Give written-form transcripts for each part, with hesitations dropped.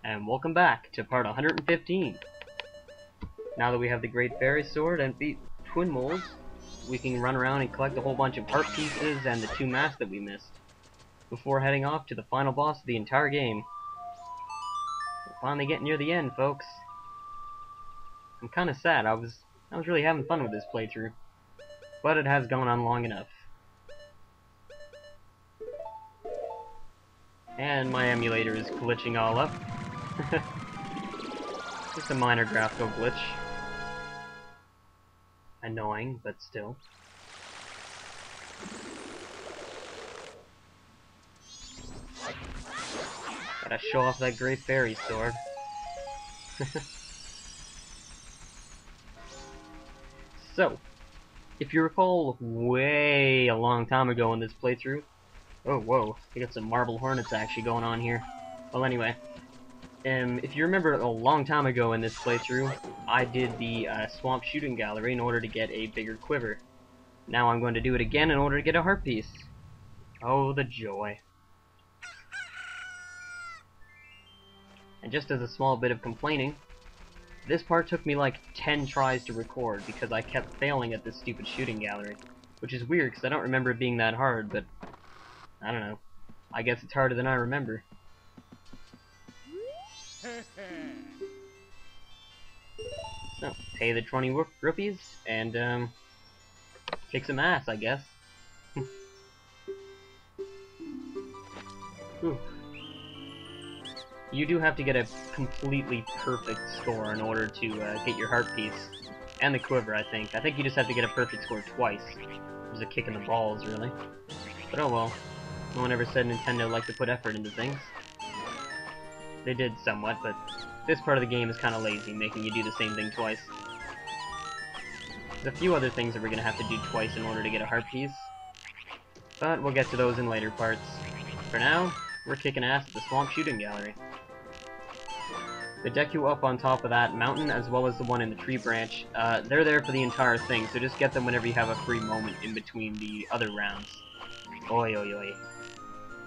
And welcome back to part 115. Now that we have the Great Fairy Sword and beat Twin Moles, we can run around and collect a whole bunch of heart pieces and the 2 masks that we missed, before heading off to the final boss of the entire game. We're finally getting near the end, folks. I'm kinda sad. I was really having fun with this playthrough, but it has gone on long enough. And my emulator is glitching all up. Just a minor graphical glitch. Annoying, but still. Gotta show off that Great Fairy Sword. So, if you recall way a long time ago in this playthrough... Oh, whoa, we got some marble hornets actually going on here. Well, anyway. If you remember a long time ago in this playthrough, I did the swamp shooting gallery in order to get a bigger quiver. Now I'm going to do it again in order to get a heart piece. Oh, the joy. And just as a small bit of complaining, this part took me like 10 tries to record because I kept failing at this stupid shooting gallery. Which is weird because I don't remember it being that hard, but I don't know. I guess it's harder than I remember. So, pay the 20 rupees and kick some ass, I guess. You do have to get a completely perfect score in order to get your heart piece. And the quiver, I think. I think you just have to get a perfect score twice. There's a kick in the balls, really. But oh well. No one ever said Nintendo liked to put effort into things. They did somewhat, but this part of the game is kind of lazy, making you do the same thing twice. There's a few other things that we're going to have to do twice in order to get a heart piece, but we'll get to those in later parts. For now, we're kicking ass at the Swamp Shooting Gallery. The Deku up on top of that mountain, as well as the one in the tree branch, they're there for the entire thing, so just get them whenever you have a free moment in between the other rounds. Oi, oi, oi.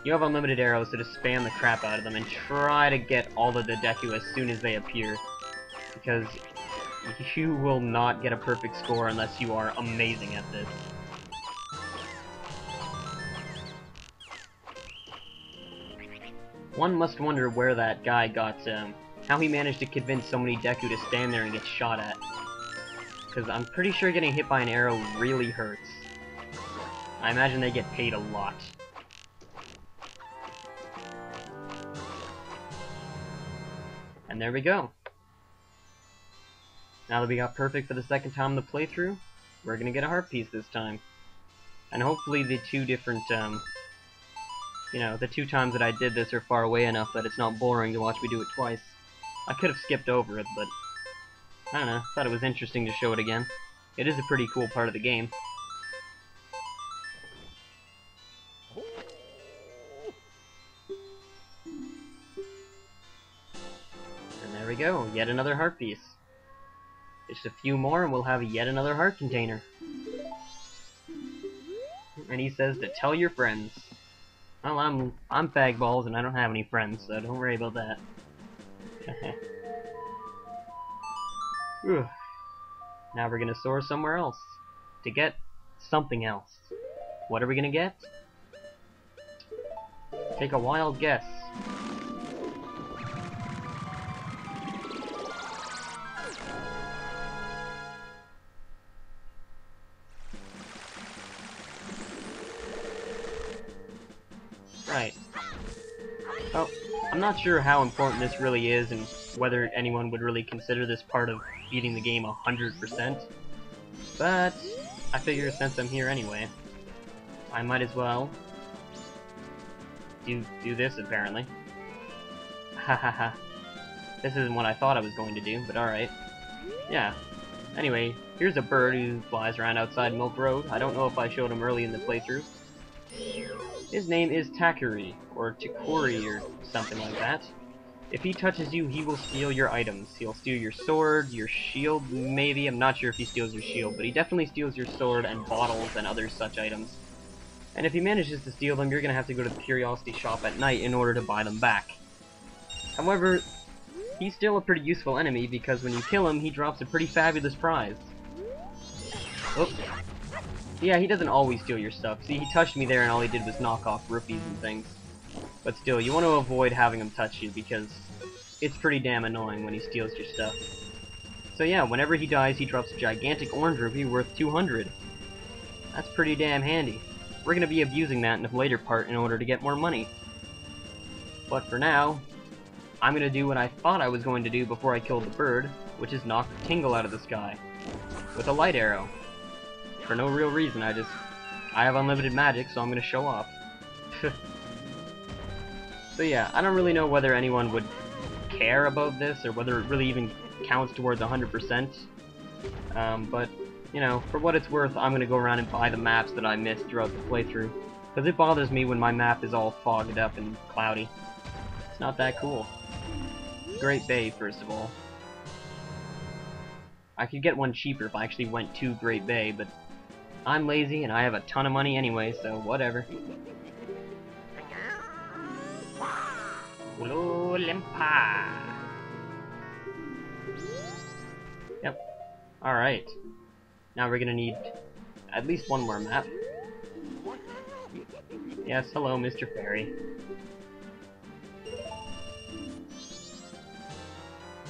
You have unlimited arrows, so just spam the crap out of them and try to get all of the Deku as soon as they appear. Because you will not get a perfect score unless you are amazing at this. One must wonder where that guy got, how he managed to convince so many Deku to stand there and get shot at. Because I'm pretty sure getting hit by an arrow really hurts. I imagine they get paid a lot. And there we go. Now that we got perfect for the second time in the playthrough, we're gonna get a heart piece this time. And hopefully the two different, the 2 times that I did this are far away enough that it's not boring to watch me do it twice. I could have skipped over it, but I don't know, thought it was interesting to show it again. It is a pretty cool part of the game. There we go, yet another heart piece. Just a few more and we'll have yet another heart container. And he says to tell your friends. Well, I'm fagballs and I don't have any friends, so don't worry about that. Now we're gonna soar somewhere else to get something else. What are we gonna get? Take a wild guess. Right. Oh, I'm not sure how important this really is and whether anyone would really consider this part of beating the game 100%, but I figure since I'm here anyway, I might as well do this apparently. Hahaha. This isn't what I thought I was going to do, but alright. Yeah. Anyway, here's a bird who flies around outside Milk Road. I don't know if I showed him early in the playthrough. His name is Takuri, or Takuri, or something like that. If he touches you, he will steal your items. He'll steal your sword, your shield, maybe. I'm not sure if he steals your shield, but he definitely steals your sword and bottles and other such items. And if he manages to steal them, you're going to have to go to the curiosity shop at night in order to buy them back. However, he's still a pretty useful enemy because when you kill him, he drops a pretty fabulous prize. Oops. Yeah, he doesn't always steal your stuff. See, he touched me there and all he did was knock off rupees and things. But still, you want to avoid having him touch you because it's pretty damn annoying when he steals your stuff. So yeah, whenever he dies, he drops a gigantic orange rupee worth 200. That's pretty damn handy. We're going to be abusing that in the later part in order to get more money. But for now, I'm going to do what I thought I was going to do before I killed the bird, which is knock Tingle out of the sky. With a light arrow. For no real reason, I have unlimited magic, so I'm going to show off. So yeah, I don't really know whether anyone would care about this, or whether it really even counts towards 100%. But, you know, for what it's worth, I'm going to go around and buy the maps that I missed throughout the playthrough. Because it bothers me when my map is all fogged up and cloudy. It's not that cool. Great Bay, first of all. I could get one cheaper if I actually went to Great Bay, but I'm lazy and I have a ton of money anyway, so whatever. Limpa. Yep. Alright. Now we're gonna need at least one more map. Yes, hello, Mr. Fairy.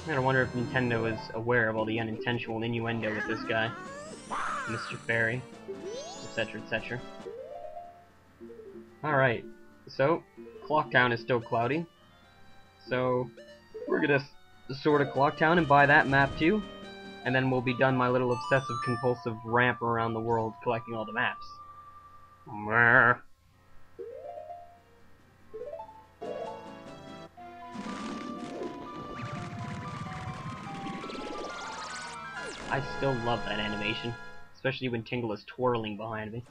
I gotta wonder if Nintendo is aware of all the unintentional innuendo with this guy. Mr. Fairy. Etc, etc. Alright. So, Clock Town is still cloudy. So, we're gonna sort of Clock Town and buy that map too. And then we'll be done my little obsessive-compulsive ramp around the world collecting all the maps. Mrrr. I still love that animation, especially when Tingle is twirling behind me.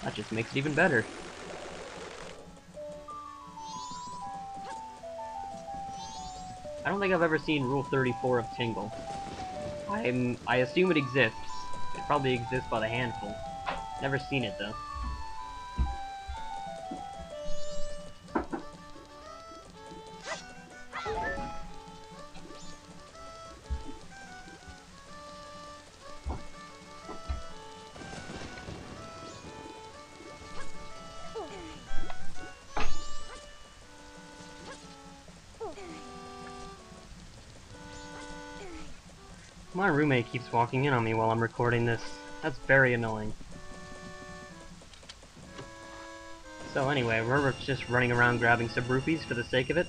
That just makes it even better. I don't think I've ever seen Rule 34 of Tingle. I assume it exists. It probably exists by the handful. Never seen it though. My roommate keeps walking in on me while I'm recording this. That's very annoying. So anyway, we're just running around grabbing some rupees for the sake of it.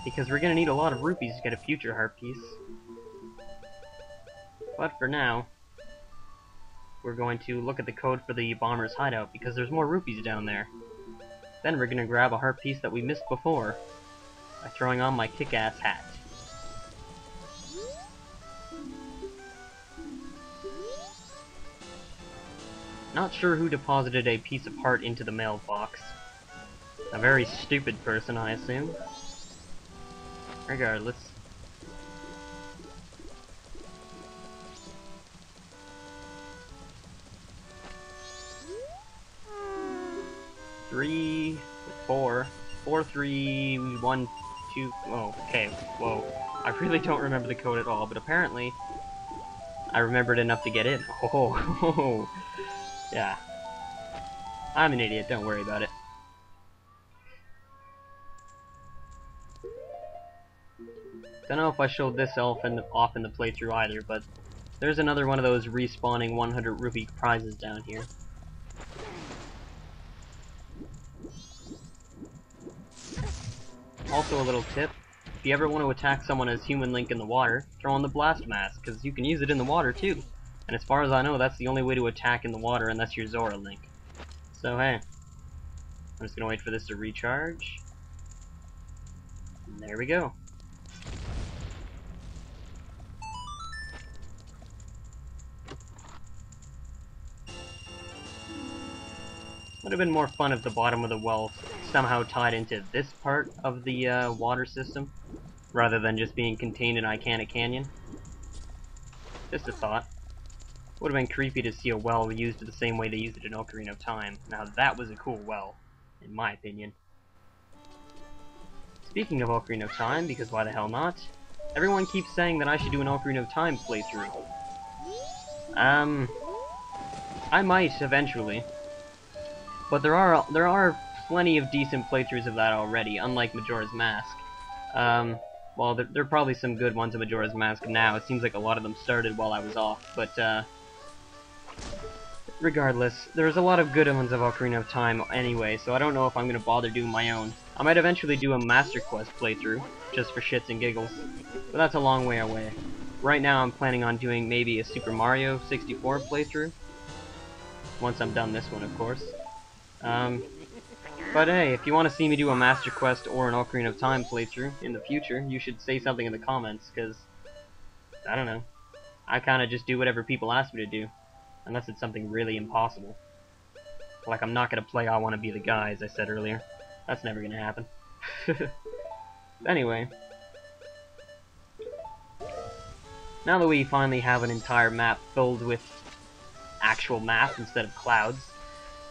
Because we're gonna need a lot of rupees to get a future heart piece. But for now, we're going to look at the code for the bomber's hideout because there's more rupees down there. Then we're gonna grab a heart piece that we missed before by throwing on my kick-ass hat. Not sure who deposited a piece of heart into the mailbox. A very stupid person, I assume. Regardless. Three, four, 3, 1, 2. Oh, okay. Whoa. I really don't remember the code at all, but apparently I remembered enough to get in. Oh. Yeah. I'm an idiot, don't worry about it. Don't know if I showed this off in the playthrough either, but there's another one of those respawning 100 rupee prizes down here. Also a little tip, if you ever want to attack someone as Human Link in the water, throw on the Blast Mask, because you can use it in the water too. And as far as I know, that's the only way to attack in the water unless you're Zora Link. So hey, I'm just gonna wait for this to recharge. And there we go. Would have been more fun if the bottom of the well somehow tied into this part of the water system, rather than just being contained in Icanic Canyon. Just a thought. Would have been creepy to see a well used the same way they used it in Ocarina of Time. Now that was a cool well, in my opinion. Speaking of Ocarina of Time, because why the hell not? Everyone keeps saying that I should do an Ocarina of Time playthrough. I might eventually, but there are plenty of decent playthroughs of that already, unlike Majora's Mask. Well, there are probably some good ones of Majora's Mask now. It seems like a lot of them started while I was off, but regardless, there's a lot of good ones of Ocarina of Time anyway, so I don't know if I'm gonna bother doing my own. I might eventually do a Master Quest playthrough, just for shits and giggles, but that's a long way away. Right now I'm planning on doing maybe a Super Mario 64 playthrough, once I'm done this one, of course. But hey, if you want to see me do a Master Quest or an Ocarina of Time playthrough in the future, you should say something in the comments, because, I don't know, I kinda just do whatever people ask me to do. Unless it's something really impossible. Like I'm not gonna play I Wanna Be the Guy, as I said earlier. That's never gonna happen. Anyway. Now that we finally have an entire map filled with actual maps instead of clouds,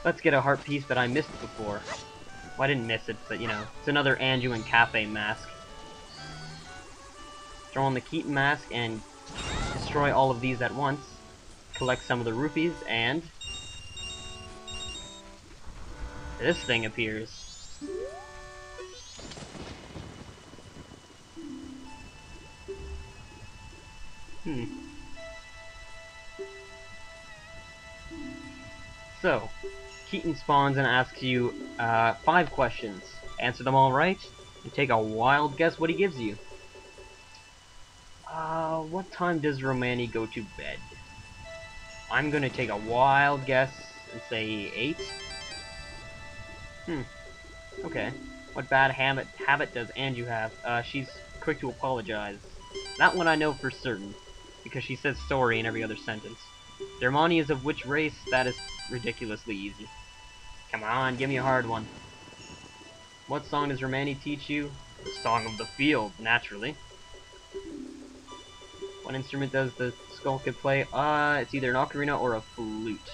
let's get a heart piece that I missed before. Well, I didn't miss it, but you know, it's another Anduin Cafe mask. Throw on the Keaton mask and destroy all of these at once. Collect some of the rupees, and this thing appears. So, Keaton spawns and asks you 5 questions. Answer them all right, and take a wild guess what he gives you. What time does Romani go to bed? I'm gonna take a wild guess and say 8. Okay. What bad habit does Anju have? She's quick to apologize. That one I know for certain, because she says sorry in every other sentence. Dermani is of which race? That is ridiculously easy. Come on, give me a hard one. What song does Romani teach you? The Song of the Field, naturally. What instrument does the Skull Kid play? It's either an ocarina or a flute.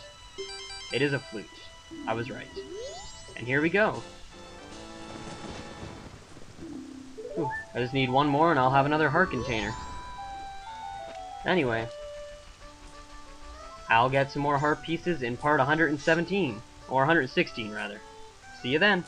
It is a flute. I was right. And here we go. Whew. I just need one more and I'll have another heart container. Anyway. I'll get some more heart pieces in part 117. Or 116, rather. See you then.